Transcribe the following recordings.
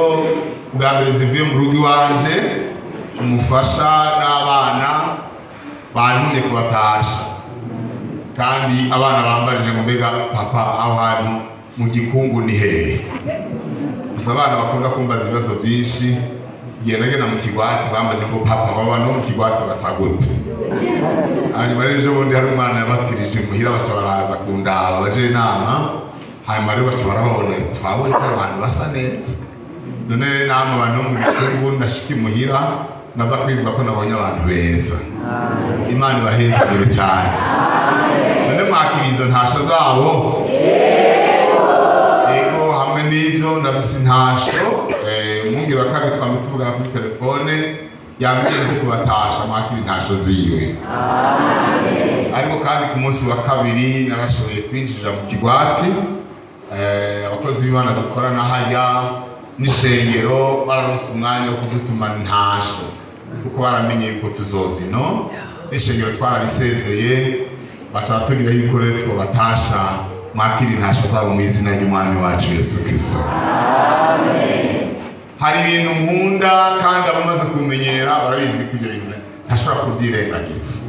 rero bwa mbere zivuye mu rugo iwanje, umufasha n'abana bantumye kubatasha, kandi abana bambarije ngo mbega papa aho hantu mu gikungu ni hehe. Gusa abana bakunda kumbaza ibibazo byinshi, igihe nagenda mu kigwati bambaje ngo papa baba no mu kigwati basa gute. Hanyuma rero ejo bundi hari umwana yabatirije muhira, baca baraza kundaba baje inama, hanyuma rero baca barababona twabonye ko abantu basa neza. None namwe abantu bo mu gikungu ndashika imuhira naza kwivuga ko nabonye abantu beza. Imana ibahezagire cyane. None mwakirizo ntasho zabo. Ego hamwe n'ivyo ndabise intasho, mungira kabiri twamwe tuvugana kuri telefone, yamyenze kubatasha mwakiri intasho ziwe. Ariko kandi ku munsi wa kabiri narashoboye kwinjira mu kigwati, abakozi b'Imana dukorana hajya n'ishengero bararonse umwanya wo kudutumana intasho, kuko baramenye yuko tuzozino. N'ishengero twararisezeye, baca batubwira yuko rero tubatasha mwakiri intasho zabo mu izina ry'Umwami wacu Yesu Kristo. Hari ibintu nkunda kandi abamaze kumenyera barabizi ko ibyo bintu ntashobora kubyirengagiza.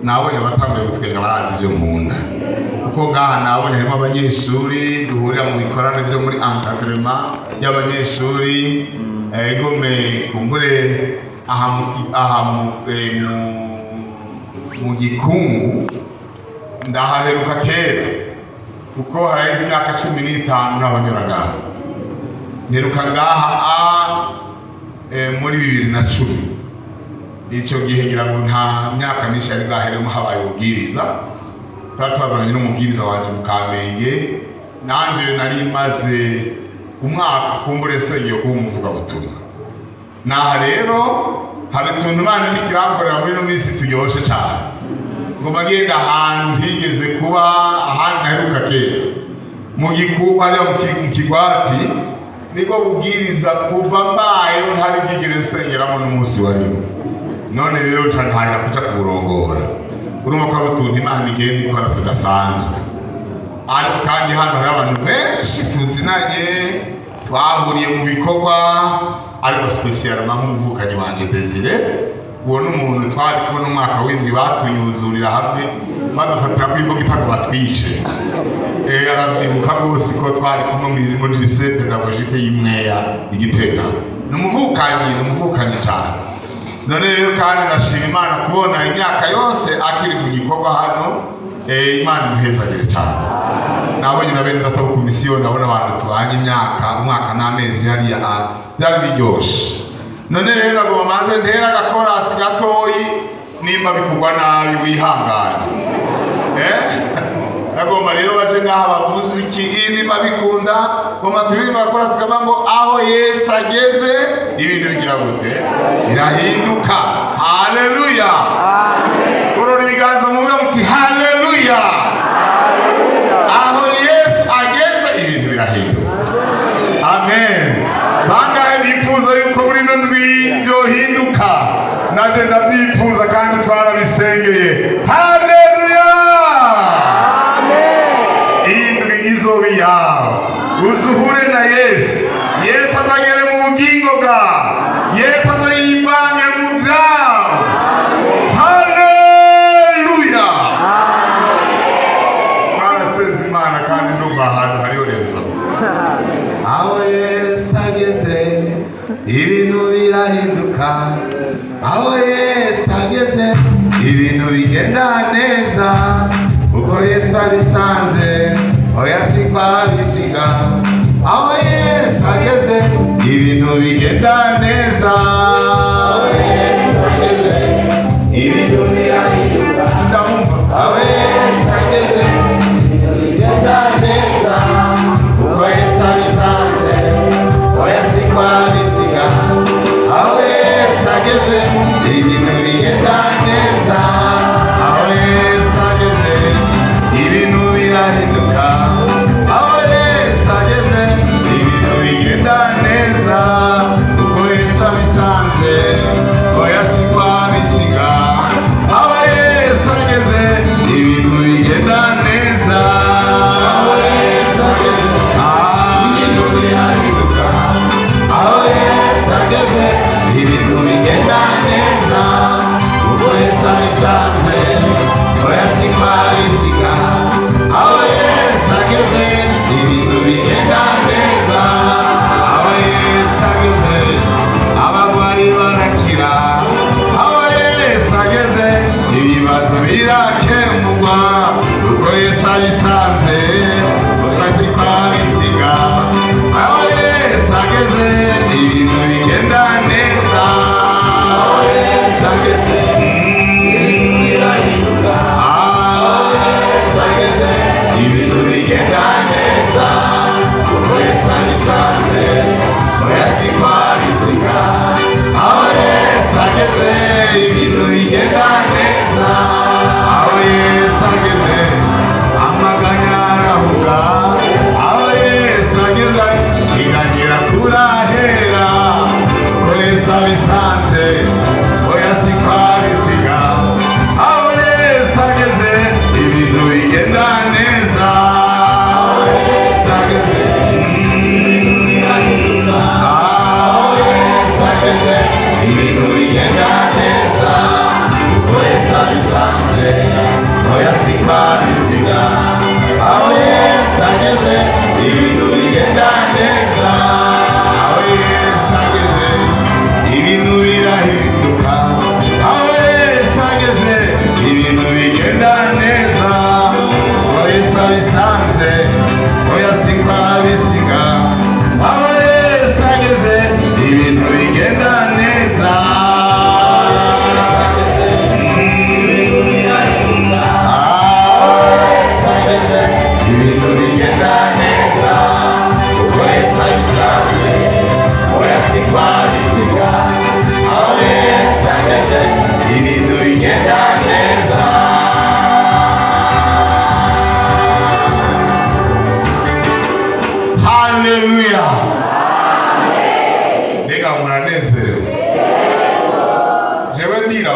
Nabonye abatanguye gutwenga barazi ibyo nkunda, kuko ngaha nabonye harimo abanyeshuri duhurira mu bikorane byo muri encadrement y'abanyeshuri, egome kumbure aha mu gikungu ndahaheruka kera, kuko haraheze imyaka 15 nahonyora ngaha. Neruka ngaha muri 2010. Ico gihe ngira ngo nta myaka myinshi ari bwaheremo habaye ubwiriza, twazananye n'umubwiriza wanje mu Kamenge, nanje nari maze umwaka kumbure nsengeye kuba umuvuga butumwa. Naha rero hari utuntu Imana n'ikirankorera muri no minsi turyoshe cyane, ngo bagenda ahantu higeze kuba ahantu naheruka kera mu gikungu hariya mu kigwati, niko kubwiriza kuva mbayeho ntari bwigere nsengeramo n'umunsi warimo. None rero ntangira kuja kurongora, urumva ko ari utuntu Imana igenda ikora tudasanzwe. Ariko kandi hano hari abantu benshi tuzinanye, twahuriye mu bikorwa, ariko spesialement nk'umuvukanyi wanje Desire, uwo n'umuntu twari kubona umwaka w'indwi batunyuzurira hamwe badufatira kw'imboga itako batwice. Aravyibuka rwose ko twari kumwe muri lycée pédagogique y'Imweya Igitega. N'umuvukanyi cyane. None rero kandi nashima Imana kubona imyaka yose akiri mu gikorwa hano, Imana imuhezagire cyane. Nabonye na bene data ku misiyo, ndabona abantu tubanye umwaka n'amezi hariya byari biryoshe. None rero nagomba manze ntera agakorasi gatoyi, nimba bikugwa nabi wihangane. Nagomba rero baje ngaha bavuze iki nimba bikunda, ngoma turirimba agakorasi kaba ngo aho Yesu ageze ibintu bigira gute? Birahinduka. Haleluya. Amen. Korora ibiganza muvuga muti haleluya. Aho Yesu ageze ibintu birahinduka. Amen. Bangahe bifuza yuko muri no ndwi byo hinduka? Naje ndavyifuza kandi twarabisengeye. Haleluya. Amen. Indwi izobi yawe uzuhure na Yesu. Yesu azagere mu bugingo bwawe. Yesu azayibange mu byawe. Haleluya. Barasenze Imana kandi ndumva ahantu hariho rezo. Aho Yesu ageze ibintu birahinduka. Aho Yesu ageze ibintu bigenda neza, uko Yesu abisanze oya sikwa bisiga. Aho Yesu ageze ibintu bigenda neza. Aho Yesu ageze ibintu birahinduka. Sidamumva. Aho Yesu ageze ibintu bigenda neza, uko Yesu abisanze oya sikwa bisiga. Aho Yesu ageze ibintu bigenda neza. Aho Yesu ageze ibintu birahinduka. Aho Yesu ageze ibintu bigenda neza, uko Yesu abisanze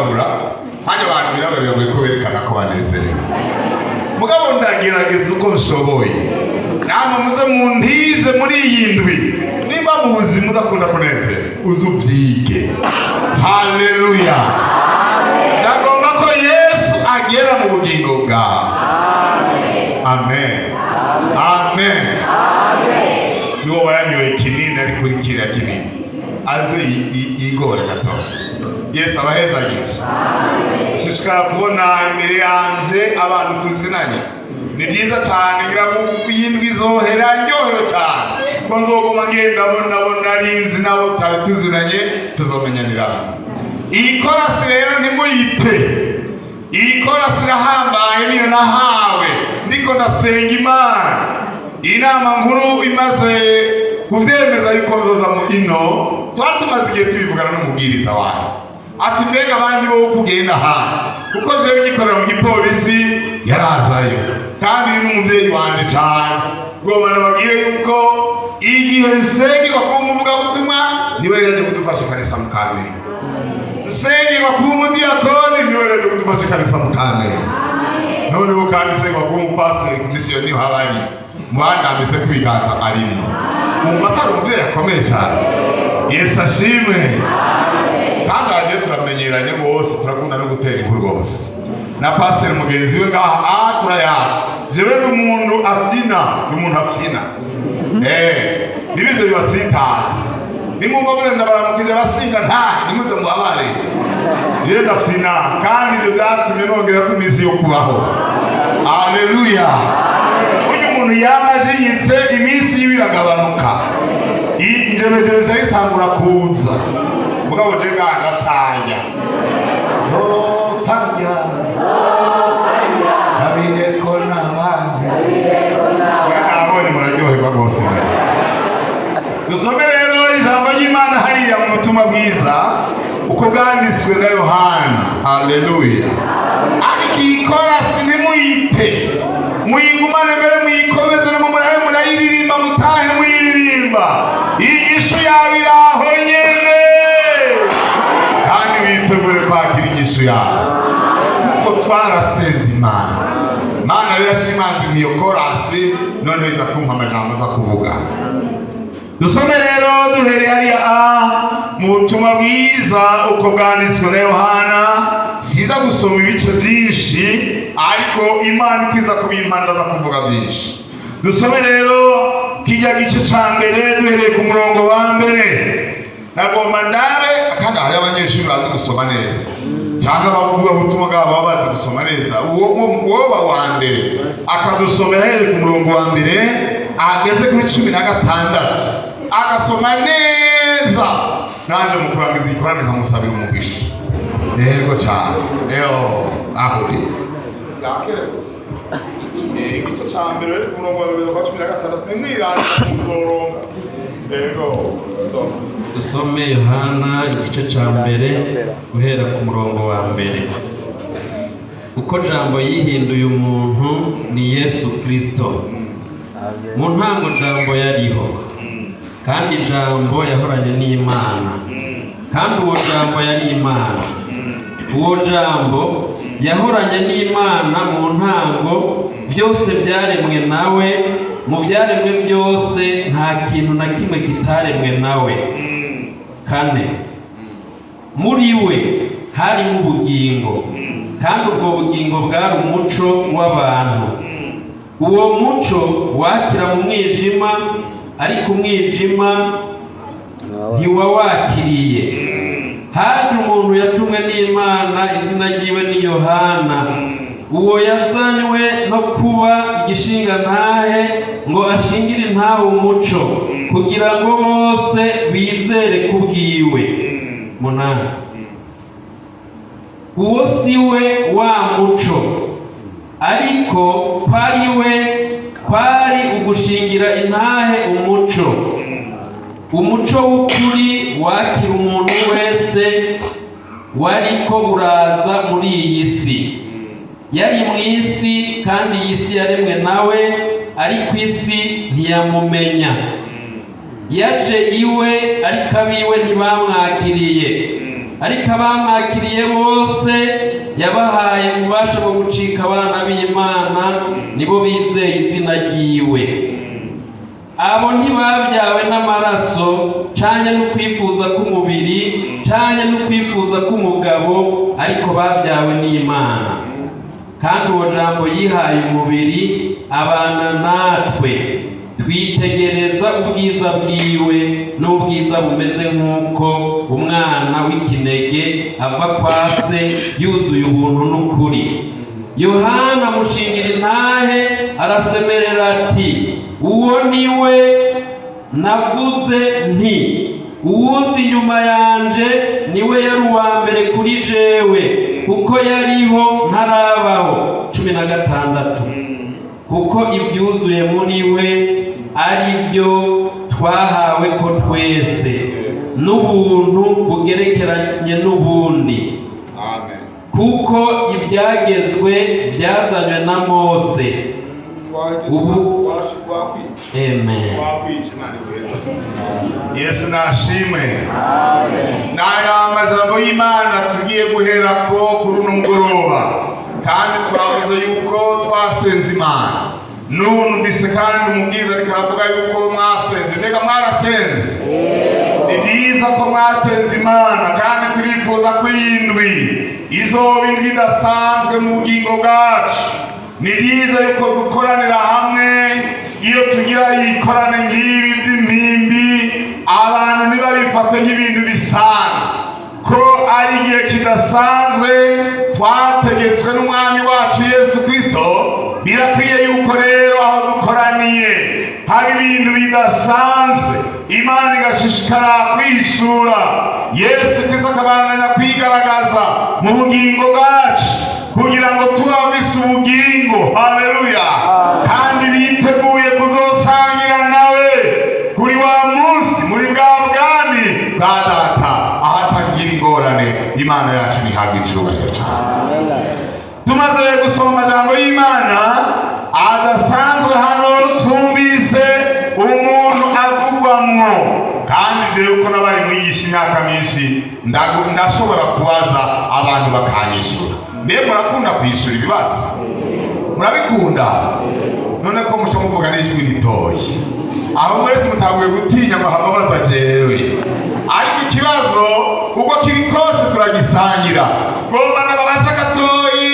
birabura, hanyuma abantu birabura biragoye ko berekana ko banezerewe. Mugabo ndagerageza uko nshoboye, namwe muze muntize muri iyi ndwi, nimba mu buzima udakunda kunezera uze ubyige. Haleluya. Ndagomba ko Yesu agera mu bugingo bwawe. Amen. Amen. Niwo wayanyoye kinini ari kuri kiriya kinini, aze yigore gato. Yesu abahezagisha. Shishikara kubona imbere yanje abantu tuzinanye. Ni byiza cyane, ngira ngo yindwi zohera ryohewe cyane, ko nzoguma ngenda bona arinzi nabo tari tuzinanye tuzomenyanira. Iyi korasi rero ntimuyite, iyi korasi irahambaye, niyo nahawe ndiko ndasenga Imana. Inama nkuru imaze kuvyemeza yuko nzoza mu ino, twari tumaze igihe tubivugana n'umubwiriza wayo, ati mbega abandi bo kugenda hano, kuko jewe ngikorera mu gipolisi yarazayo, kandi n'umuvyeyi wanje cyane. Goma nabagire yuko igihe nsengirwa kuba umuvugabutumwa niwe yaje kudufasha ikanisa mu Kamenge, nsengirwa kuba umudiyakoni niwe yaje kudufasha ikanisa mu Kamenge, noneho kandi nsengirwa kuba umupasiteri ku misiyoni niho haba ari mwana ameze kubiganza arimo. Umva atari umuvyeyi akomeye cyane. Yesu ashimwe. Kandi aje turamenyeranye bose, turakunda no gutera inkuru rwose. Na pastor mugenzi we ngaha turayana. Jewe n'umuntu afyina, n'umuntu afyina. Nibize bibatsitazi. Nimumva bure ndabaramukije basinga ntahe, nimuze mubabare. Yewe ndafyina, kandi ibyo byatumye nongera ko imizi yo kubaho. Haleluya. Umuntu yamajiyitse iminsi y'ibiragabanuka, injebejeje zitangura kuza. Mugabo je nganga cyanya zotanya abiheko n'abandi abonye muraryoherwa rwose. Dusome rero ijambo ry'Imana hariya mu butumwa bwiza uko bwanditswe na Yohana. Haleluya. Ariko iyi korasi nimuyite, muyigumane mbere, muyikomeze no murayiririmba, mutahe muyiririmba. Inyishu yawe iraho nyene, kandi witegure kwakira inyishu yawe, kuko twarasenze Imana. Imana rero yacimanze niyo korasi, noneho iza kumpa amajambo aza kuvuga. Dusome rero duhereye hariya mu butumwa bwiza uko bwanditswe na Yohana. Siza gusoma ibice byinshi, ariko Imana ikwiza kubimpanda za kuvuga byinshi. Dusome rero kijya gice ca mbere duhereye ku murongo wa mbere. Nagomba ndabe kandi hari abanyeshuri bazi gusoma neza, cyangwa bavuga ubutumwa bwabo bazi gusoma neza. Uwo wa mbere akadusomera here ku murongo wa mbere ageze kuri 16, agasoma neza. Nanje mu kurangiza ikorane nkamusabira umugisha. Yego cyane. Ahuri yakerebutse igice cya mbere ku murongo wa 16 mwirana muzoronga. Yego dusome Yohana igice cya mbere guhera ku murongo wa mbere. Uko jambo yihinduye umuntu ni Yesu Kristo. Mu ntango jambo yariho, kandi jambo yahoranye n'Imana, kandi uwo jambo yari Imana. Uwo jambo yahoranye n'Imana mu ntango, byose byaremwe nawe, mu byaremwe byose nta kintu na kimwe kitaremwe nawe. Kane, muri we harimo ubugingo, kandi ubwo bugingo bwari umuco w'abantu. Uwo muco wakira mu mwijima, ariko umwijima ntiwawakiriye. Haje umuntu yatumwe n'Imana, izina ryiwe ni Yohana. Uwo yazanywe no kuba igishinga ntahe, ngo ashingire intahe umuco, kugira ngo bose bizere kubwiwe. Munani, uwo si we wa muco, ariko kwari ugushingira intahe umuco. Umuco w'ukuri wakira umuntu wese wariko uraza muri iyi si. Yari mu isi, kandi iyi si yaremwe nawe, ariko isi ntiyamumenya. Yaje iwe, ariko abiwe ntibamwakiriye. ariko abamwakiriye bose yabahaye ububasha bwo gucika abana b'Imana, nibo bizeye izina ryiwe. Abo ntibabyawe n'amaraso canke n'ukwifuza k'umubiri canke n'ukwifuza k'umugabo, ariko babyawe n'Imana. Kandi uwo jambo yihaye umubiri abana natwe, twitegereza ubwiza bwiwe n'ubwiza bumeze nk'uko umwana w'ikinege ava kwa se yuzuye ubuntu n'ukuri. Yohana mushingira intahe arasemerera ati, uwo niwe navuze nti, uwuzi inyuma yanje niwe yari uwa mbere kuri jewe, kuko yariho ntarabaho. 16. Kuko ivyuzuye muri we ari byo twahawe ko twese, n'ubuntu bugerekeranye n'ubundi. Amen. Kuko ibyagezwe byazanywe na Mose. Ubu Amen. Yesu nashimwe. N'aya majambo y'Imana tugiye guherako kuri uno mugoroba, kandi twavuze yuko twasenze Imana. Numvise kandi umubwiza ariko aravuga yuko mwasenze. Mbega mwarasenze? Ni byiza ko mwasenze Imana, kandi turifuza ko indwi izoba indwi idasanzwe mu bugingo bwacu. Ni byiza yuko dukoranira hamwe. Iyo tugira ibikorane nk'ibi by'impimbi, abantu ntibabifate nk'ibintu bisanzwe, ko ari igihe kidasanzwe twategetswe n'Umwami wacu Yesu Kristo. Birakwiye yuko rero aho dukoraniye hari ibintu bidasanzwe, Imana igashishikara kwishura, Yesu Kristo akabandanya kwigaragaza mu bugingo bwacu, kugira ngo tubabise ubugingo. Haleluya. Kandi biteguye kuzosangira nawe kuri wa munsi, muri bwa bwami bwa data ahatagira ingorane. Imana yacu nihabwe icubahiro cyane. Tumaze gusoma amajambo y'Imana adasanzwe hano, twumvise umuntu avugwamwo, kandi jewe uko nabaye mwigisha imyaka myinshi ndashobora kubaza abantu bakanyishura. Mbe murakunda kwishura ibibazo? Murabikunda? None ko muca muvuga n'ijwi ritoyi, aho mwese mutanguye gutinya ngo hamabaza jewe. Ariko ikibazo uko kiri kose turagisangira. Ngomba nababaza gatoyi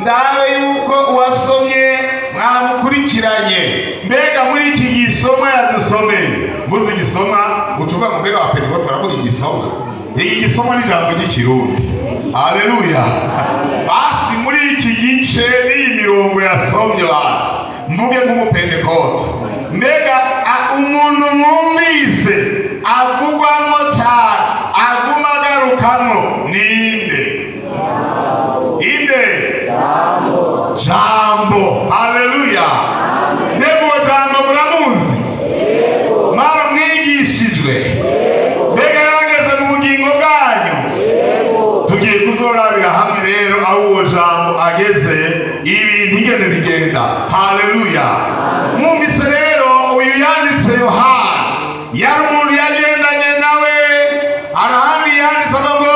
ndabe yuko uwasomye mwamukurikiranye. Mbega muri iki gisoma yadusomeye, mvuze igisoma ucuvuga ngo mbega abapentekote baravuga igisoma? Iki gisoma ni ijambo ry'ikirundi. Haleluya. Basi muri iki gice n'iyi mirongo yasomye, basi mvuge nk'umupentekote, mbega umuntu mwumvise avugwamo cyane aguma agarukamo ninde? Inde? Jambo. Haleluya. Mbega jambo muramuzi? Mwaramwigishijwe? Mbega yarageze mu bugingo bwanyu? Tugiye kuzorabira hamwe rero aho uwo jambo ageze, ibintu ingene bigenda. Haleluya. Mwumvise rero uyu yanditse Yohana yari umuntu yagendanye nawe. Arahandi yanditse ngo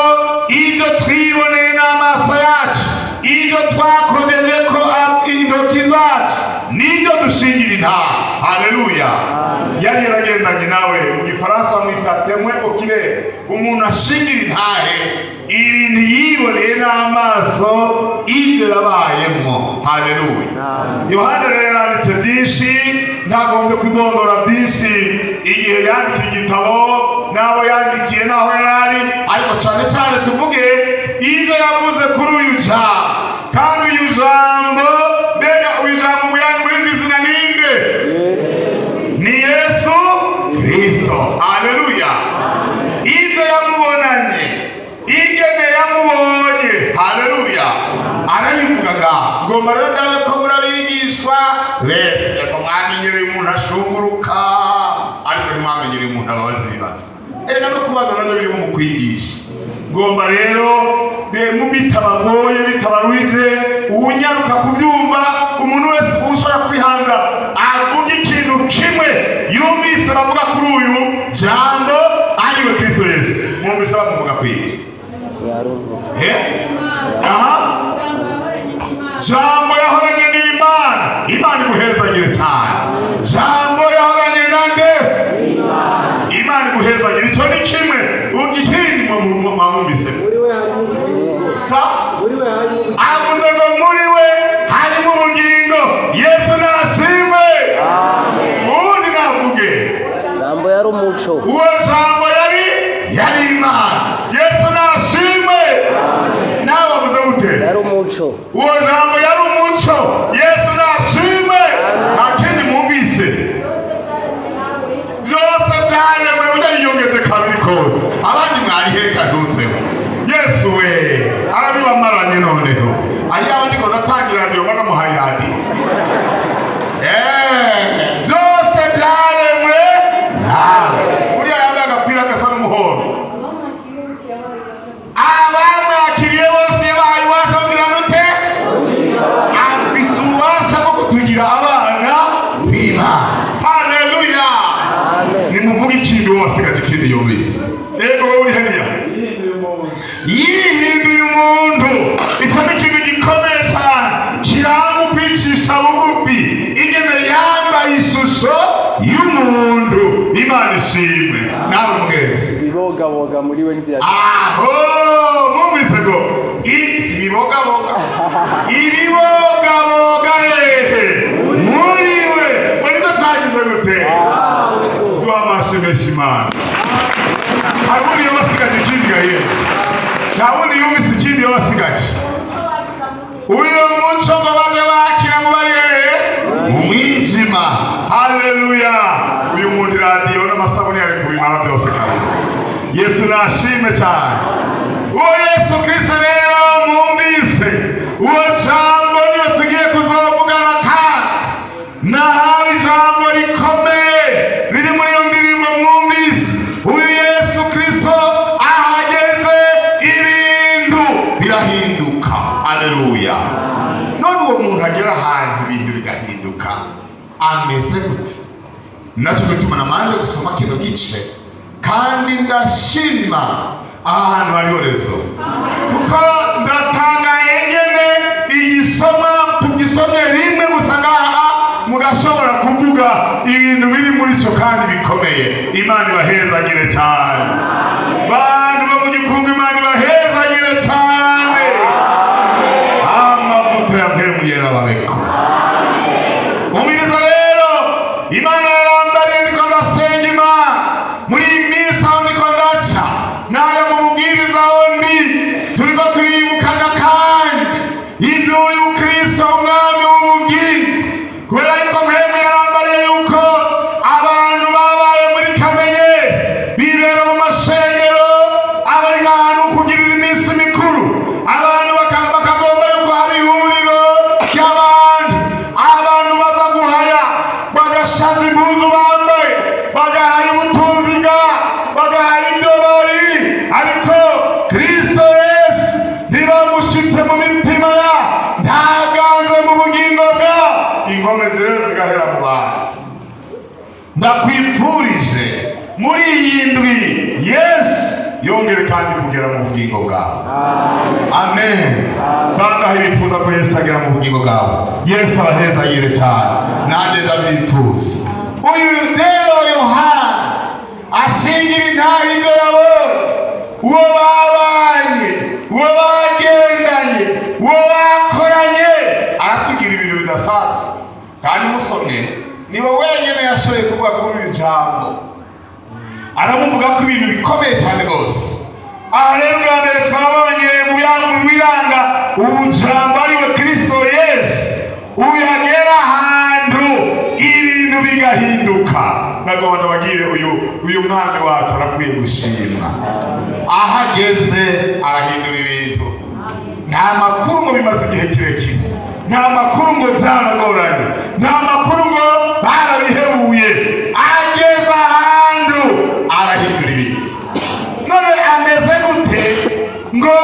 ibyo twiboneye n'amaso yacu, ibyo twakomeje ko intoki zacu, nibyo dushingira intahe. Haleluya. Yari yaragendanye nawe. Mu Gifaransa mwita témoin oculaire, umuntu ashingira intahe ibintu yiboneye n'amaso, ibyo yabayemo. Haleluya. Yohana rero yanditse byinshi, ntagombye kudondora byinshi igihe yandikiye igitabo, n'abo yandikiye n'aho yarari, ariko cyane cyane tuvuge ibyo yavuze kuri uyu jambo. Kandi uyu jambo, mbega uyu jambo muri izina ninde? Ni Yesu Kristo. Haleluya. Ibyo yamubonanye, ingene yamubonye. Haleluya. Arabivugaga. Ngomba rero ndabe ko murabigishwa bese, ko mwamenyereye umuntu ashunguruka, ariko ntimwamenyereye umuntu ababaza ibibazo. Ega no kubaza nabyo biri mu kwigisha. Ngomba rero bitabagoye, bitabaruhije, uwunyaruka kubyumva, umuntu wese ushobora kubihanga avuga ikintu kimwe yumvise bavuga kuri uyu jambo ariwe Kristo Yesu. Mwumvise bamuvuga kwiki? jambo yahoranye n'Imana, Imana imuhezagire cyane. Jambo yahoranye nande? Imana imuhezagire. Icyo ni kimwe ikindi mwumvise avuze ngo muri we harimo ubugingo. Yesu nashimwe. Ubundi navuge jambo yari umuco. Uwo jambo yari Imana. Yesu nashimwe. Nawe wavuze gute? Yari umuco. Uwo jambo yari umuco. Yesu nashimwe. Nta kindi mwumvise. Byose byaremwe udayiyongeje kabiri kose. Abandi mwari heka ntutseho. Yesu we arabibamaranye noneho. Ayaba ndiko natangira ndio mbona muhaye radi. Byose byaremwe nawe. Uriya yambaye agapira gasa n'umuhondo. Abamwakiriye bose yabahaye ububasha kugira nute? Afise ububasha bwo kutugira abana b'Imana. Haleluya. Nimuvuge ikindi uwo wasigaje ikindi yumvise. Ego wowe uri hariya. Yihinduye umuntu. Icyo ni ikintu gikomeye cyane kiranga ukwicisha bugufi. Ingene yambaye ishusho y'umuntu. Imana ishimwe. Nawe mwese Ibibogaboga muri we nziza. aho mwumvise ngo si ibibogaboga. Ibibogaboga muri we. Niko twagize gute? Duha amashyi menshi Imana. Hari undi yabasigaje ikindi gahe. Nta wundi yumvise ikindi yabasigaje. Uyo muco ngo baje bakira ngo bari hehe? Mu mwijima. Haleluya. Uyu muntu radiyo n'amasabuni yari kubimara byose kabisa. Yesu nashime cyane. Uwo Yesu Kristo rero mwumvise. Uwo jambo niyo tugiye kuzovugana kandi. Nahawe ijambo rikomeye riri muri iyo ndirimbo mwumvise. Uyu Yesu Kristo ahageze ibintu birahinduka. Haleluya. None uwo muntu agera ahantu ibintu bigahinduka ameze gute? Nacyo gituma namanje gusoma kino gice kandi ndashima ahantu hariho rezo, kuko ndatangaye ngene tugisomye rimwe gusa ngaha mugashobora kuvuga ibintu biri muri cyo kandi bikomeye. Imana ibahezagire cyane. Bantu bo mu gikungu Imana ibahezagire cyane. Amavuta ya mpemu yera babeko. Umiriza rero Imana yarambariye ndiko ndasenga Imana. Muri iyi minsi aho ndiko ndaca naje mu bubwiriza aho ndi turiko turibukanya kandi ibyo uyu Kristo umwami w'ubugingo, kubera yuko mpemu yarambariye yuko abantu babaye muri Kamenye bibera mu mashengero abari ahantu kugirira iminsi mikuru. Abantu bakagomba yuko haba ihuriro ry'abantu, abantu baza guhaya bagashaza impuzu bambaye, bagahaya ubutunzi bagahaya ibyo bari, ariko Kristo Yesu ntibamushitse mu mitima ya, ntaganze mu bugingo bwa, inkomezi rero zigahera mu bantu. Ndakwipfurije muri iyi ndwi Yesu yongere kandi kugera mu bugingo bwawe. Amen. Bangahe bifuza ko Yesu agera mu bugingo bwawe? Yesu abahezagire cyane. Nanjye ndabyifuza. Uyu rero Yohana ashingira intahe ibyo yabonye, uwo babanye, uwo bagendanye, uwo bakoranye, aratubwira ibintu bidasanzwe. Kandi musomye niwe wenyine yashoboye kuvuga kuri uyu jambo. Aramuvuga ko ibintu bikomeye cyane rwose. Aha rero bwa mbere twabonye mu biranga ubujambo ariwe Kristo Yesu. Uyagera ahantu ibintu bigahinduka. Nagomba bagire uyu mwami wacu arakwiye gushimwa. Ahageze arahindura ibintu. Nta makuru ngo bimaze igihe kirekire, nta makuru ngo byaragoranye, nta makuru ngo barabihebuye. Ageze ahantu arahindura ibintu. None ameze gute? Ngo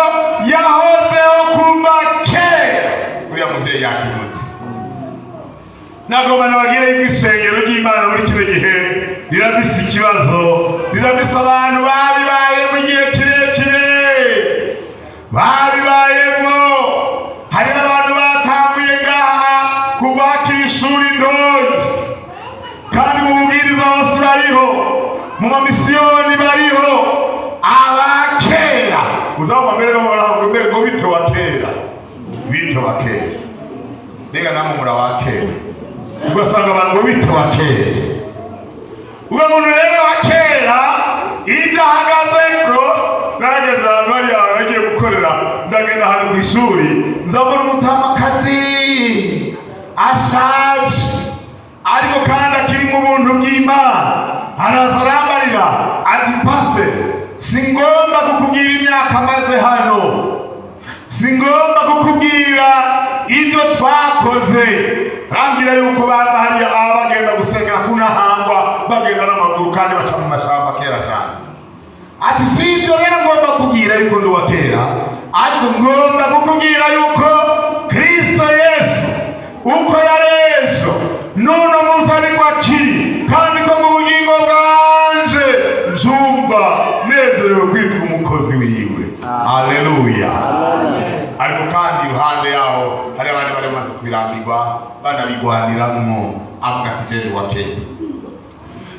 yahozeho kuva kera. Uriya mubyeyi yakimutse. Nagomba nabagire yuko ishengero ry'Imana muri kino gihe rirafise ikibazo, rirafise abantu babibaye mu gihe kirekire babibayemo. Hari abantu batanguye ngaha kuva hakiri ishuri ntoyi, kandi mu bubwiriza bose bariho, mu mamisiyoni bariho. Abakera uzaba mbere no baravuga ngo bite wa kera, bite wa kera, mbega namwe muri abakera ugasanga abantu bite wa kera. Uwo muntu rero wa kera ibyo ahagazeko, narageze ahantu hariya bagiye gukorera, ndagenda ahantu ku ishuri nzabona umutamakazi ashaje ariko kandi akiri mu buntu bw'Imana. Araza arambarira ati pase, singomba kukubwira imyaka maze hano, singomba kukubwira ibyo twakoze. Rambwira yuko baba hariya bagenda gusengera ku Ntahangwa, bagenda n'amaguru kandi baca mu mashamba kera cyane. Ati si ibyo rero ngomba kubwira yuko ndi uwa kera, ariko ngomba kukubwira yuko Kristo Yesu uko yari ejo n'uno munsi ariko akiri, kandi ko mu bugingo bwanje njumva nezerewe kwitwa umukozi wiwe. Haleluya. Ariko kandi iruhande yaho hari abandi bari bamaze kubirambirwa banabigwaniramo, avuga ati jewe wa kera.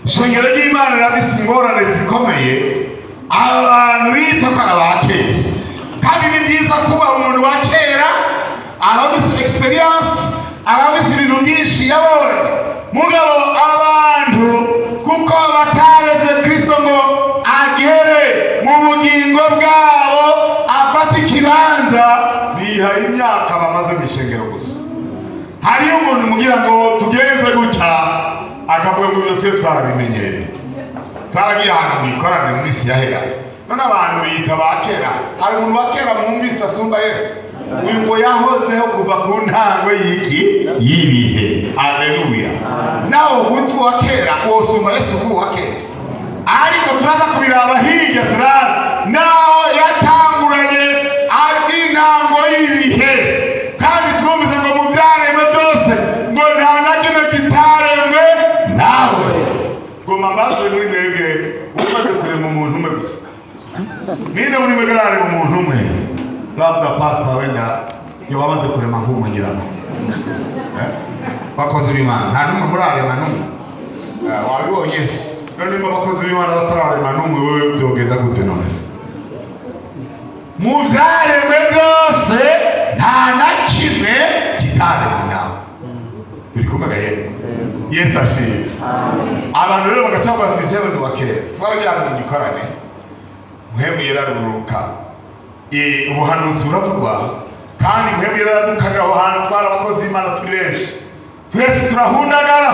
Ishengero ry'Imana rirafise ingorane zikomeye, abantu bita ko ari abakera, kandi ni byiza kuba umuntu wa kera, arabise experience, arabise ibintu byinshi yabonye. Mugabo abantu kuko batareze Kristo ngo agere mu bugingo bwabo afata ikibanza, biha imyaka bamaze mu ishengero gusa. Hariyo umuntu mugira ngo tugenze gutya, akavuga ngo ibyo twe twarabimenyereye, twaragiye ahantu mu ikorane mu isi yahera, none abantu biyita ba kera. Hari umuntu wa kera mwumvise asumba Yesu, uyu ngo yahozeho kuva ku ntango y'ibihe. Haleluya. Nawe umuntu wa kera wosumba Yesu ku wa kera, ariko turaza kubiraba hirya, turara naho yatanguranye ari intango y'ibihe, kandi twumvise ngo mu byaremwe byose ngo nta na kimwe kitaremwe nawe. Ngoma mbaze muri mwebwe umaze kurema umuntu umwe gusa, ninde muri mwebwe ararema umuntu umwe? Labda pastor wenda yo bamaze kurema nk'umwe ngira ngo bakozi b'Imana nta numwe murarema numwe. Wabibonye se? None nimba bakozi b'Imana batararema numwe, wewe byogenda gute none se? Mu byaremwe byose nta na kimwe kitaremwe nawe. Turi kumwe yego. Yesu ashimwe. Abantu rero bagacamba tujye mu wa kera, twarajyana mu gikorane, muhemu yararuruka, ubuhanuzi buravugwa, kandi muhemu yaradukanira aho hantu. Twari abakozi b'Imana turi benshi, twese turahundagara,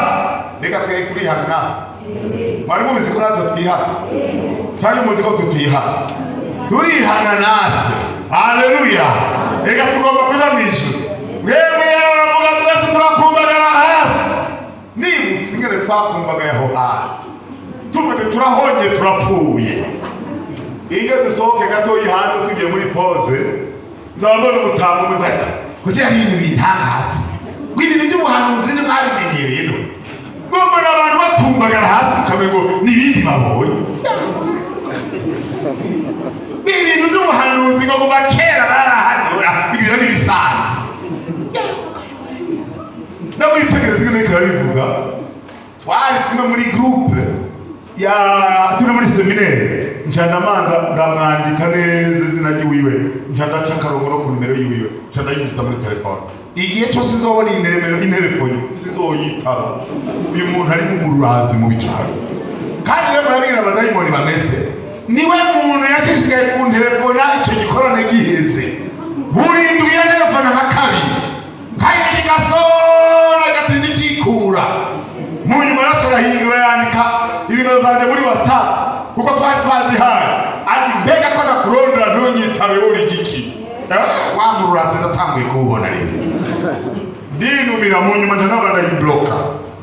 reka twari turihana natwe. Mwari mubizi ko natwe twihana? Twari muzi ko tutihana, turihana natwe. Haleluya. Reka tugomba kuja mu ijuru. Muhemu yaravuga twese turakumbagara hasi, nimutse ingene twakumbagaye aho hantu, tuvuge turahonye turapfuye. Iyo dusohoke gatoyi hanze tugiye muri pause, nzabona umutamu umwe bareka kugira ari ibintu bintangaza, ibintu by'ubuhanuzi n'abimenyereye no bombo n'abantu bakumbagara hasi ukamengo n'ibindi babonye. Ibintu by'ubuhanuzi ngo kuva kera barahanura ibintu n'ibisanzwe. Namwitegereza ingene ariko arabivuga. Twari kumwe muri groupe turi muri seminaire, njana manza ndamwandika neza izina ry'iwiwe, njana aca akarongo no ku nimero yiwe, njana yinjiza muri telefone. Igihe cyose sinzobona inimero y'itelefone sinzoyitaba. Uyu muntu ari mu murazi mu bicaro, kandi rero murabwira abadayimoni bameze, niwe muntu yashishikaye ku telefona icyo gikorane giheze, burindwi ya telefone nka kabiri, kandi kigasona gatindi kikura. Mu nyuma turahindura yandika ibintu zanje muri WhatsApp, kuko twari twazihaye, ati mbega ko nakurondera ntunyitabe uri giki. Wa murazi ndatanguye kubona rero, ndinumira mu nyuma ndanaba ndayibloka,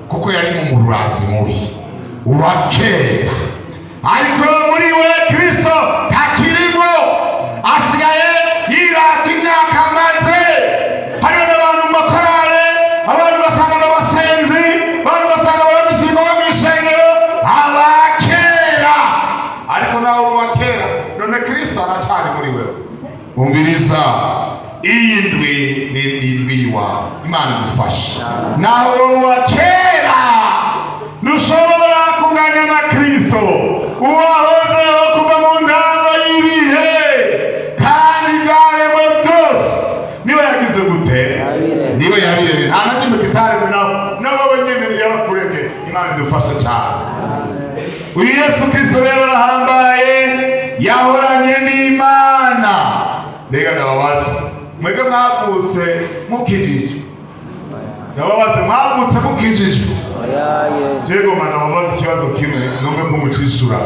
kuko yari mu murazi mubi uwa kera. Ariko muri we Kristo ntakirimo, asigaye yirata imyaka maze. Hariho n'abantu mu makorale, abantu basanga n'abasenzi, abantu basanga ababisigo bo mu ishengero, abakera. Ariko nawe uwa kera, none Kristo aracyari muri wewe. umviriza iyi ndwi ni indwi wa Imana idufasha. nawe wa kera ntushobora kunganya na Kristo uwahozeho kuva mu ntango y'ibihe kandi ibyaremwe byose niwe yagize gute? niwe yabiremye, nta na kimwe kitaremwe nawe nyine yarakuremye. Imana idufasha cyane. uyu Yesu Kristo rero arahambaye, yahoranye n'Imana. mbega ndababaza, mwebwe mwavutse mukijijwe? ndababaza, mwavutse mukijijwe? jego mana ndababaza ikibazo kimwe numve kumucishura.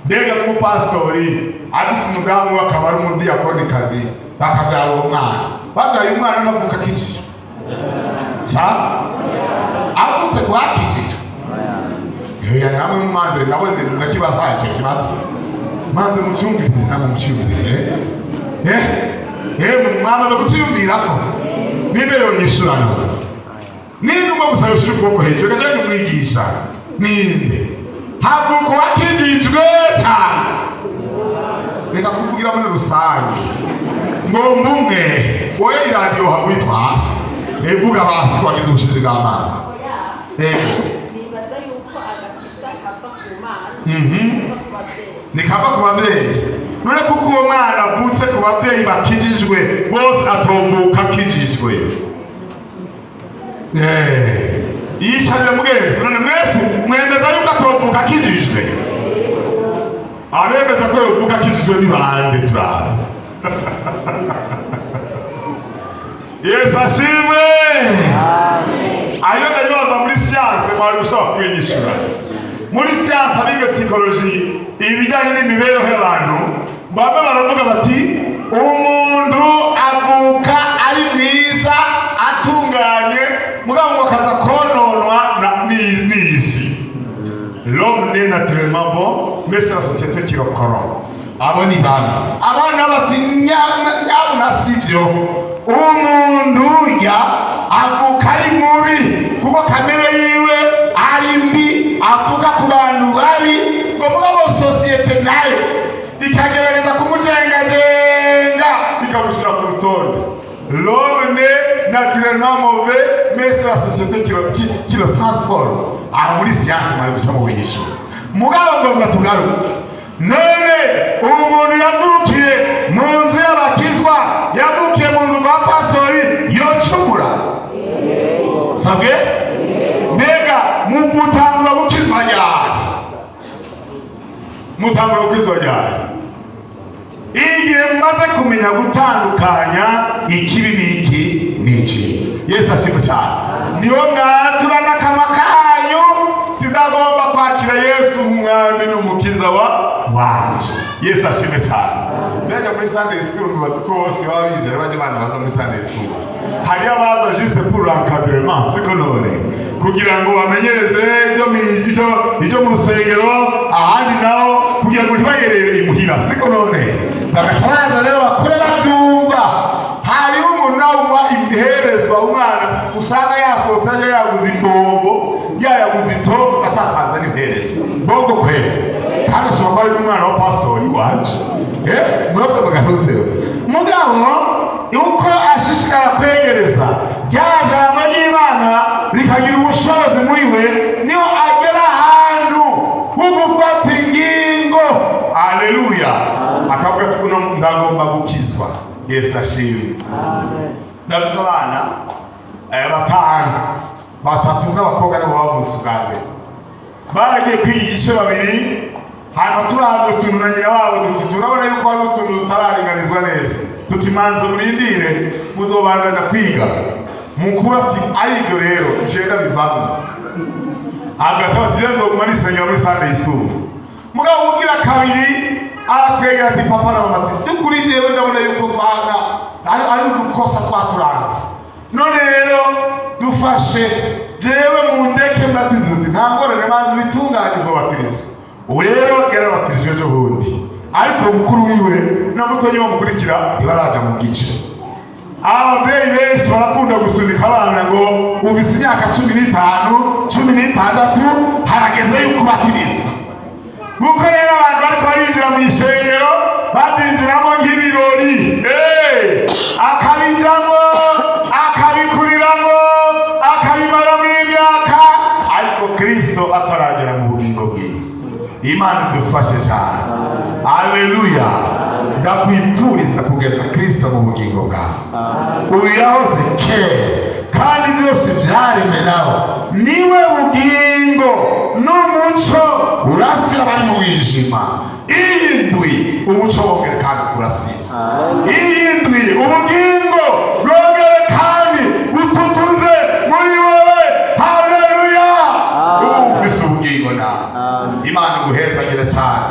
mbega nk'umupastori afise umudamu we akaba ari umudiyakonikazi bakabyara uwo mwana, babyaye umwana navuka akijijwe? avutse kuhakijijwe? yani hamwe mumanze nabone nakibahaye icyo kibazo, manze mucyumvirize namwe mucyumvire. mwamaze kucyiyumvirako ninde yonyishura nawe? ninde umwe gusa yoshira ukuboko hejuru kagenda umwigisha? ninde? havuka uwakijijwe cyane. reka kuvugira muri rusange ngo mbumwe wowe iradiyo havuyitwara vuga basi wagize ubushizi bw'Imana. nikava ku babyeyi. none kuko uwo mwana avutse ku babyeyi bakijijwe bose atombuka akijijwe. yicarire mwese, none mwese mwemeza yuko atombuka akijijwe? abemeza ko yovuka akijijwe ni bande? turara Yesu ashimwe. ayo ndayoza muri siyanse mwari gushobora kwigishura. muri siyanse abiga psikoloji ibijyanye n'imibereho y'abantu bamwe baravuga bati umuntu avuka ari mwiza atunganye mugabo ngo akaza kononwa n'isi. l'homme n'est naturellement bon mais c'est la société qui le corrompt. abo ni bamwe. abana bati nyabuna sivyo, umuntu urya avuka ari mubi kuko kamere yiwe ari mbi, avuga ku bantu babi, ngo mugabo sosiyete nayo ikagerageza kumujengajenga ikamushyira ku rutonde. l'homme n'est naturellement mauvais mais c'est la société qui le transforme. aha muri siyansi mwari guca mu bigisho mugabo ngomba tugaruke. none umuntu yavukiye mu nzu y'abakizwa, yavukiye mu nzu kwa pastori, yocumura? sabwe? mbega mutangura gukizwa ryari? mutangura gukizwa ryari? igihe mumaze kumenya gutandukanya ikibi n'iki n'icyiza. yesu ashimwe cyane. niyo mwatura n'akanwa kanyu tidagomba kwakira Yesu umwami n'umukiza wanje. yesu ashimwe cyane. mbega muri Sunday school mubaza ko bose baba bizera bajya abana baza muri Sunday school. hari abaza juste pour l'encadrement, siko none kugira ngo bamenyereze ibyo mu rusengero, ahandi naho kugira ngo ntibayerere imuhira, siko none bagaca baza rero bakure babyumva. hariho umuntu nawe uba imherezwa umwana usanga yasohotse aje yaguze imbombo, yayaguze itobo atatanze n'imherezwa mbongo kwera, kandi ashobora kuba ari n'umwana wa pastori wacu. murabyo muganuzeho mugabo uko ashishikara kwegereza rya jambo ry'Imana rikagira ubushobozi muri we, niyo agera ahantu ho gufata ingingo. aleluya. akavuga ati kuno ndagomba gukizwa. yesu ashimwe. ndabise abana batatu n'abakobwa nibo bavutse ubwa mbere. baragiye kwiga igice babiri, hanyuma turahabwa utuntu na nyina wabo turabona yuko hari utuntu tutararinganizwa neza. tutimanze murindire muzobandanya kwiga. mukuru ati aribyo rero jenda bivamo. agata bati jenzo guma nisengera muri Sunday school. mugabo ugira kabiri aratwegera ati papa na mama ati dukuri jewe ndabona yuko twana ari udukosa twaturanze. none rero dufashe jewe mu ndeke mbatizo ati nta ngorane mazi bitunganizo batirizo. ubu rero yarabatirije ejo bundi, ariko mukuru wiwe na mutonyi bamukurikira ntibaraja mu gice. abavyeyi benshi barakunda gusunika abana ngo ufise imyaka 15 16 harageze yuko batirizwa. nguko rero abantu bariko barinjira mu ishengero bazinjiramo nk'ibirori. Imana idufashe cyane. Haleluya. Ndakwipfuriza kugeza Kristo mu bugingo bwawe. Uyu yahoze kera kandi byose byaremwe nawe, niwe bugingo n'umuco urasira bari mu mwijima. Iyi ndwi umuco wongere kandi urasira. Iyi ndwi ubugingo bwongere kandi bututunze muri wowe. Haleluya. Ubu ufise ubugingo nawe, Imana iguhezagire cyane.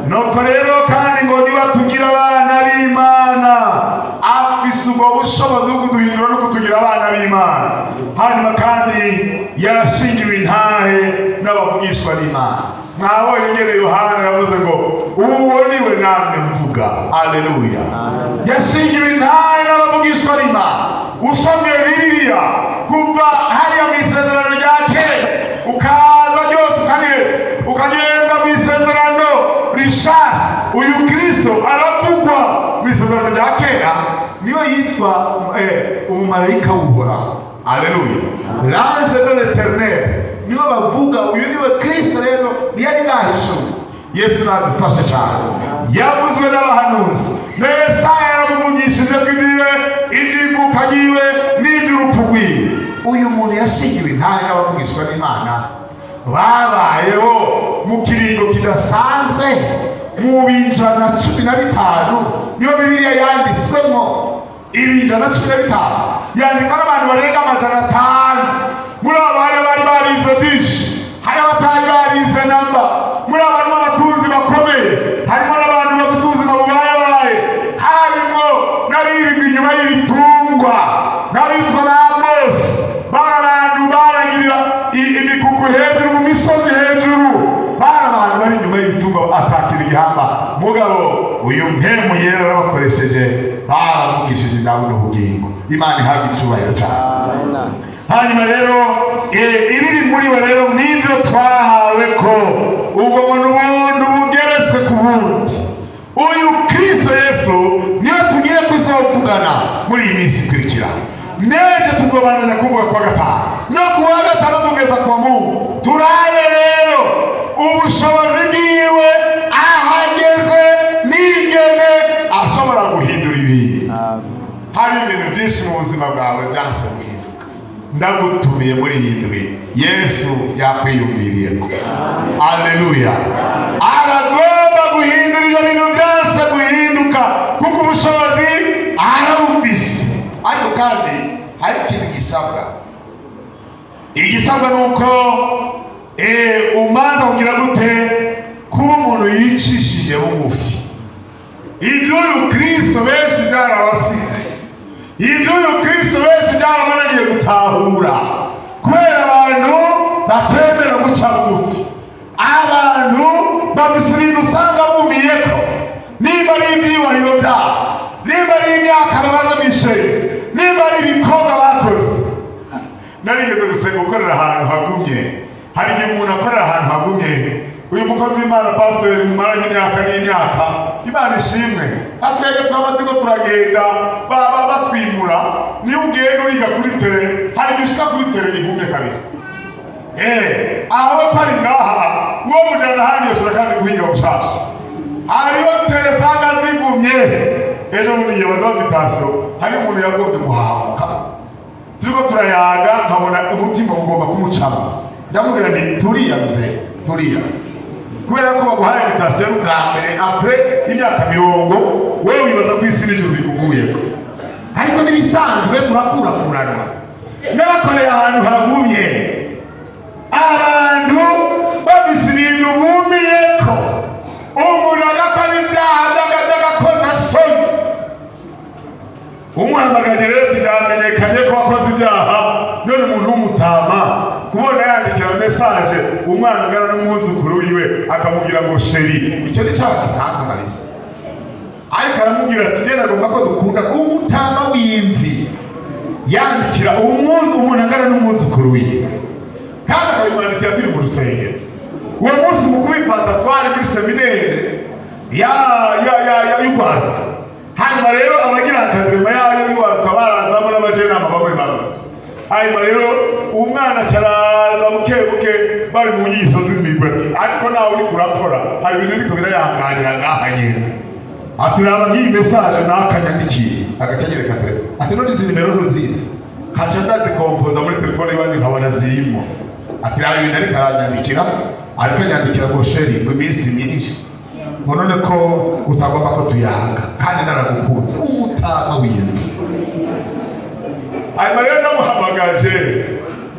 Nuko rero kandi ngo niba tugira abana b'Imana, afise ubwo bushobozi bwo kuduhindura no kutugira abana b'Imana. Hanyuma kandi yashingiwe intahe n'abavugishwa n'Imana. Mwabonye ngene Yohana yavuze ngo uwo niwe namwe mvuga. Haleluya. Yashingiwe intahe n'abavugishwa n'Imana. Usomye Bibiliya kuva hariya mu isezerano rya kera ukaza ryose ukaneza ukagenda mu isezerano rishasha, uyu Kristo aravugwa mu isezerano rya kera niwe yitwa umumarayika w'Uhoraho. Haleluya. L'ange de l'Eternel niwe bavuga, uyu niwe Kristo. Rero ntiyari bwahishuwe. Yesu nadufashe cyane. Yavuzwe n'abahanuzi, na Yesaya yaramuvugishije bw'igiwe iby'ivuka ryiwe n'iby'urupfu rwiwe. Uyu muntu yashingiwe intahe n'abavugishwa n'Imana, babayeho mu kiringo kidasanzwe mu binjana 15. Niyo Bibiliya yanditswemo ibinjana 15, yandikwa n'abantu barenga 500. Muri abo bari barize byinshi, hari abatari barize namba. Muri abo harimo abatunzi bakomeye, harimo n'abantu bafite ubuzima bubayabaye, harimo n'abirirwa inyuma y'ibitungwa n'abitwa ba Mose. Bari abantu baragirira imikuku hejuru mu misozi hejuru, bari abantu bari inyuma y'ibitungwa atakira igihamba. Mugabo uyu mpemu yera arabakoresheje, baravugishije ibyawe n'ubugingo. Imana ihabwe icyubahiro cyane. Hanyuma rero ibiri muri we rero n'ibyo twahawe ko ubwo buntu bundi bugeretswe ku bundi. Uyu Kristo Yesu niwe tugiye kuzovugana muri iyi minsi ikurikira. Neje tuzobanza kuvuga kwa gatanu no kuwa gatanu tugeza kwa Mungu. Turabe rero ubushobozi bwiwe ahageze n'ingene ashobora guhindura ibintu. Hari ibintu byinshi mu buzima bwawe byanse guhinduka. Ndagutumiye muri iyi ndwi, Yesu yakwiyumviriye ko. Haleluya. Aragomba guhindura ibyo bintu byose guhinduka, kuko ubushobozi arabufise. Ariko kandi hari ikintu gisabwa. Igisabwa nuko umanza kugira gute kuba umuntu yicishije bugufi. Ibyo uyu Kristo benshi byarabasize, ibyo uyu Kristo benshi byarabananiye gutahura, kubera abantu batemera guca bugufi. Abantu babise ibintu usanga bumiyeko, nimba ari ibyubahiro byabo, nimba ari imyaka babaza mw'ishuri, nimba ari ibikorwa bakoze. Narigeze gusenga gukorera ahantu hagumye. Hari igihe umuntu akorera ahantu hagumye, uyu mukozi w'Imana pastor mumaranye imyaka n'imyaka, Imana ishimwe, atwege twabatigo turagenda batwimura. Niyo ugenda uriga kuri tele, hari igihe ushika kuri tele igumye kabisa. Aho pari ngaha uwo mujana handi yose urakandi guhinga bushasha. Hariyo tele sanga zigumye. Ejo bundi iyo badovitaso hari umuntu yagombye guhamuka. Turiko turayaga nkabona umutima ugomba kumucama. Ndamubwira nti turiya mzee, turiya. Kubera ko baguhaye invitation bwa mbere après imyaka 20, wewe wibaza ko isi n'ijuru bikuguyeko. Ariko nibisanzwe turakurakuranwa. N'abakoreye ahantu hagumye, abantu babise ibintu bumiyeko, umuntu agakora ibyaha by'agakoza soni. Umuhamagaje rero tujamenyekanye ko wakoze ibyaha, none umuntu w'umutama kubona yandikira message umwana agana n'umwuzukuru wiwe akamubwira ngo sheri, icyo ni cyaha gisanzwe kabisa. Ariko aramubwira ati genda agomba ko dukunda. Umutama w'imvi yandikira umuntu agana n'umwuzukuru wiwe, kandi akabimwandikira turi mu rusengero. Uwo munsi mu kubifata twari muri seminere y'Urwanda. Hanyuma rero abagira akadrema yayo y'Urwanda barazamo n'abajenama bamwe. Hanyuma rero umwana cyaraza buke bari mu nyigisho z'imigwe. nibwo ati ariko nawe uri kurakora hari ibintu uriko birayanganira ngaha nyine ati raba nk'iyi mesaje nakanyandikiye agacanyereka telefone ati none izi nimero ntuzizi kaca ndazikompoza muri telefone y'abandi nkabona zirimo ati raba ibintu ariko aranyandikira ariko anyandikira ngo sheri ngo iminsi myinshi ngo none ko utagomba ko tuyanga kandi naragukunze umutama w'iyindi hanyuma rero ndamuhamagaje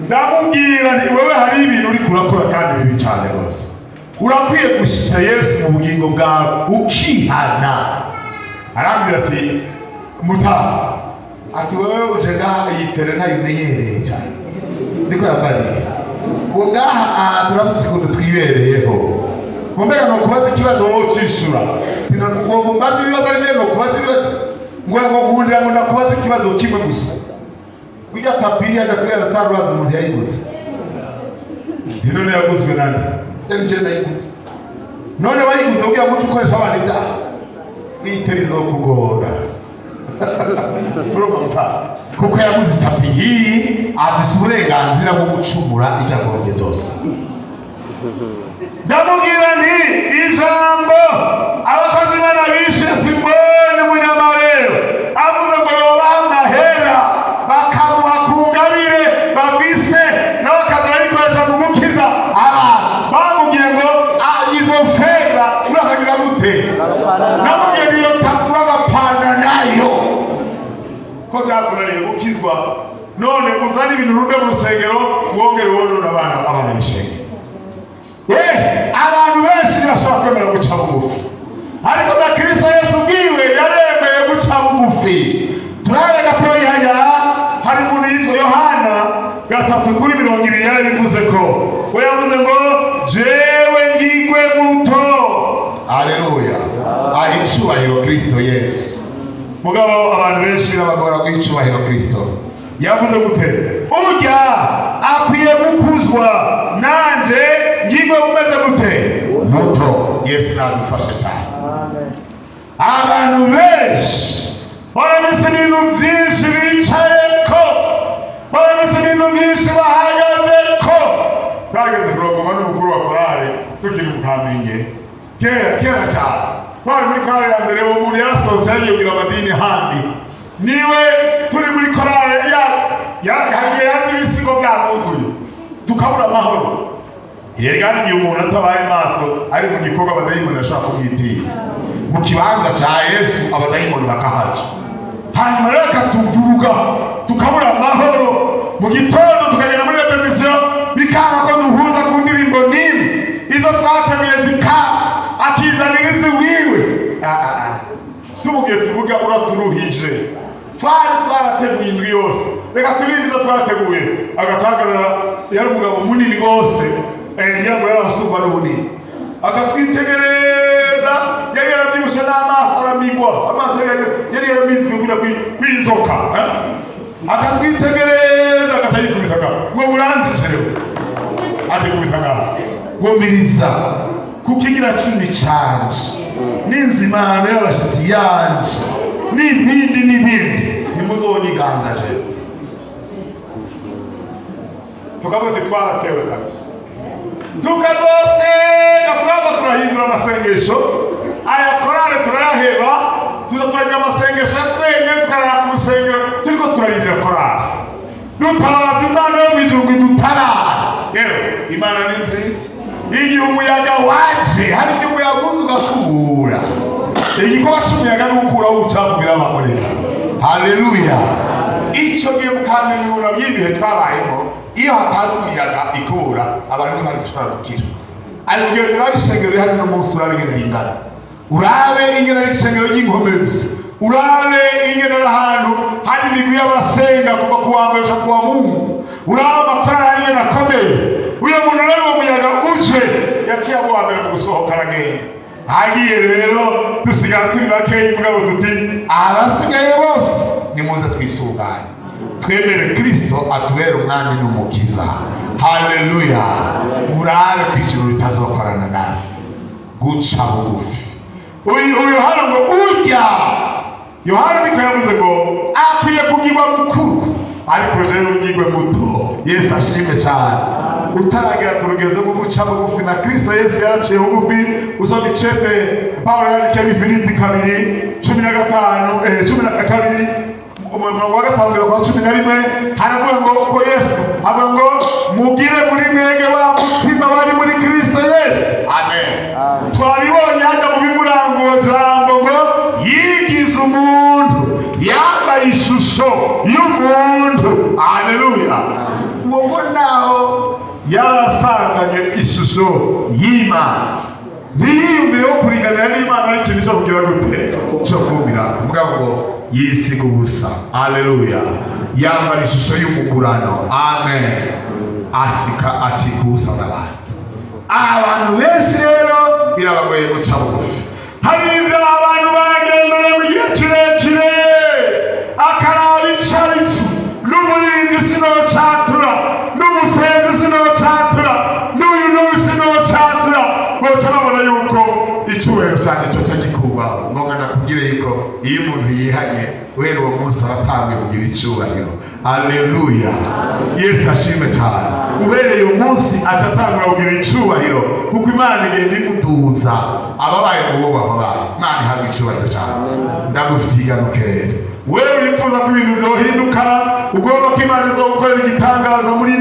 ndamubwira nti wewe hari ibintu uri kurakora kandi bibi cyane rwose urakwiye gushitsa Yesu mu bugingo bwawe ukihana arambwira ati mutama ati wewe uje ngaha yitere ntayimenyereye cyane niko yambariye ngo ngaha turavuze ukuntu twibereyeho mbega no kubaza ikibazo wowe ukishura ngo mbaze ibibazo ari no kubaza ibibazo ngo nkundira ngo ndakubaza ikibazo kimwe gusa kujya tapiri agakwira rutarubaza umuntu yayiguze none yaguzwe nande yanije nayiguze none wayiguze ugiye guca ukoresha abana ibyaha witerizo kugora kuko yaguze tapiri afise uburenganzira bwo gucumura icyagombye zose ndamubwira nti ijambo abakozi bana bishe Simoni Munyamarero avuze ngo yobaha amahera bakamuha ku ngabire bavise nawe akaza arayikoresha mu gukiza abantu bamubwiye ngo izo feza urakagira gute namubwiye ngo iyo takura agapana nayo ko byakunaniye gukizwa none uzana ibintu runde mu rusengero wongere wonona abana b'ishengero abantu benshi ntibashobora kwemera guca bugufi ariko na Kristo Yesu ubwiwe yaremeye guca bugufi turabe gatoya haya hari umuntu yitwa Yohana 3:20 yarabivuze ko we yavuze ngo jewe ngigwe muto haleluya ari cyubahiro Kristo Yesu mugabo abantu benshi birabagora kwicubahiro Kristo yavuze gute urya akwiye gukuzwa nanje ngigwe umeze gute muto Yesu nadufashe cyane abantu benshi barabise ibintu byinshi bicayeko barabise ibintu byinshi bahagazeko twageze kurongoma n'umukuru wa korali tukiri mu Kamenge kera cyane twari muri korali ya mbere uwo muntu yarasohotse yagiye amadini handi niwe turi muri korali yagiye yazi ibisigo byamuzuye tukabura amahoro yegana igihe umuntu atabaye maso ari mu gikorwa abadayimoni bashaka kumwititsa mu kibanza cya Yesu abadayimoni bakahaca hanyuma rero akatuvuga tukabura amahoro mu gitondo tukagenda muri repetition bikanga ko duhuza ku ndirimbo n'imwe izo twateguye akizanira izi wiwe tumubwiye tuvuga uraturuhije twarateguye indwi yose reka turinde izo twateguye agacagarara yari umugabo munini rwose ngira ngo yarasumba n'ubunini akatwitegereza yari yarabyibushe n'amaso aramigwa amaso yari yaramizwe kujya kw'inzoka akatwitegereza agaca yikubitaga ngo muranzije rero atikubitaga ngo miriza kuko igira cumi canje n'inzimano y'abashitsi yanje n'ibindi ntimuzonyiganza je tukavuga ati twaratewe kabisa tukazosenga turava turahindura amasengesho aya korale turayaheba turagira amasengesho ya twenyine tukarara ku rusengero turiko turarindira korale dutabaza Imana yo mw'ijuru ngo idutabare yewe Imana ni nziza igihe umuyaga waje hari igihe umuyaga uza ugakubura igikorwa c'umuyaga ni gukuraho ubucafu birababoneka haleluya icyo gihe mukamenya by'ibihe twabayemo iyo hatazi imiyaga ikura abantu ntibari gushobora gukira ariko igihe urabe ishengero rihari no munsi urabe ingene ringana urabe ingene ari ishengero ry'inkomezi urabe ingene ari ahantu hari imigwi y'abasenga kuva ku wa mbere gushika ku wa Mungu urabe amakorali ari ingene akomeye uyo muntu rero uwo muyaga uje yaciye abo wa mbere mu gusohoka aragenda hagiye rero dusigara turi bakeyi mugabo duti abasigaye bose nimuze twisuganye twemere Kristo atubere umwami n'umukiza haleluya murabe kw'ijuru ritazokorana natwe guca bugufi uyu Yohana ngo urya Yohana niko yavuze ngo akwiye kugirwa mukuru ariko jewe ugirwe muto Yesu ashime cyane utaragera ku rugezo rwo guca bugufi na Kristo Yesu yaraciye bugufi. Usoma icete Pawulo yandikiye Filipi 2:15 umurongo wa 5-11 haravuga ngo uko Yesu avuga ngo mugire muri mwege wa mutima wari muri Kristo Yesu. Amen. Twabibonye hano mu bimurango jambo ngo yigize umuntu yambaye ishusho y'umuntu. Haleluya. Uwo ngo naho yarasanganye ishusho y'Imana, ntiyiyumvireho kuriganira n'Imana ari ikintu cyo kugira gute cyo kumvira mugabo ngo yisiga ubusa. Haleluya. Yambara ishusho y'umugurano. Amen. Ashika akigusa n'abantu. Abantu benshi rero birabagoye guca bugufi. Hari ibyo abantu bagendeye mu gihe kirekire, akaraba icarico n'umurinzi sinocatura n'umusenzi sinocatura n'uyu sinocatura, boca babona yuko icyubahiro cyane cyo cyagikuba. Ngoga nakubwire yuko iyo umuntu yihanye wera uwo munsi aratangiye kugira icyubahiro. Haleluya. Yesu ashime cyane. Ubereye uwo munsi aca atangura kugira icyubahiro kuko Imana igenda imuduza ababaye mu bubahwa bayo. Imana ihabwa icyubahiro cyane. Ndagufitiye iganukere wewe wifuza ko ibintu byohinduka, ugomba ko Imana izogukorera igitangaza muri